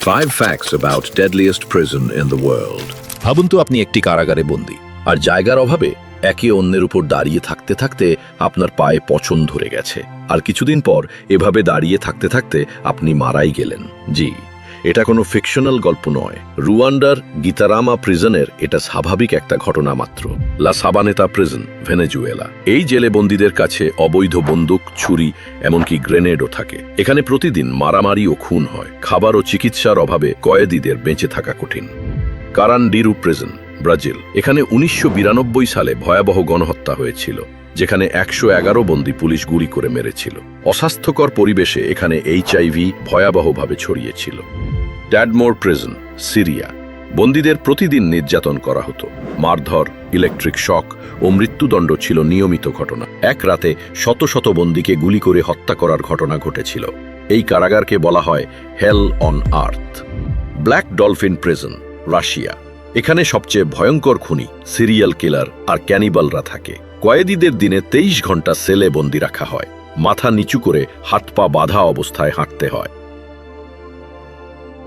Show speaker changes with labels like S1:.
S1: 5 facts about deadliest prison in the world.
S2: ভাবুন তো আপনি একটি কারাগারে বন্দী, আর জায়গার অভাবে একে অন্যের উপর দাঁড়িয়ে থাকতে থাকতে আপনার পায়ে পচন ধরে গেছে, আর কিছুদিন পর এভাবে দাঁড়িয়ে থাকতে থাকতে আপনি মারাই গেলেন। জি, এটা কোনো ফিকশনাল গল্প নয়। রুয়ান্ডার গিতারামা প্রিজনের এটা স্বাভাবিক একটা ঘটনা মাত্র। লা সাবানেতা প্রিজন, ভেনেজুয়েলা। এই জেলে বন্দীদের কাছে অবৈধ বন্দুক, ছুরি, এমনকি গ্রেনেডও থাকে। এখানে প্রতিদিন মারামারি ও খুন হয়। খাবার ও চিকিৎসার অভাবে কয়েদিদের বেঁচে থাকা কঠিন। কারান্ডিরু প্রিজন, ব্রাজিল। এখানে 1992 সালে ভয়াবহ গণহত্যা হয়েছিল, যেখানে 111 বন্দী পুলিশ গুলি করে মেরেছিল। অস্বাস্থ্যকর পরিবেশে এখানে HIV ভয়াবহভাবে ছড়িয়েছিল। Tadmor prison, Syria. বন্দীদের প্রতিদিন নির্যাতন করা হতো। মারধর, ইলেকট্রিক শক ও মৃত্যুদণ্ড ছিল নিয়মিত ঘটনা। এক রাতে শত শত বন্দীকে গুলি করে হত্যা করার ঘটনা ঘটেছিল। এই কারাগারকে বলা হয় hell on earth. Black dolphin prison, Russia. এখানে সবচেয়ে ভয়ঙ্কর খুনি, সিরিয়াল কিলার আর ক্যানিবালরা থাকে। কয়েদিদের দিনে 23 ঘন্টা সেলে বন্দি রাখা হয়। মাথা নিচু করে হাত পা বাঁধা অবস্থায় হাঁটতে হয়।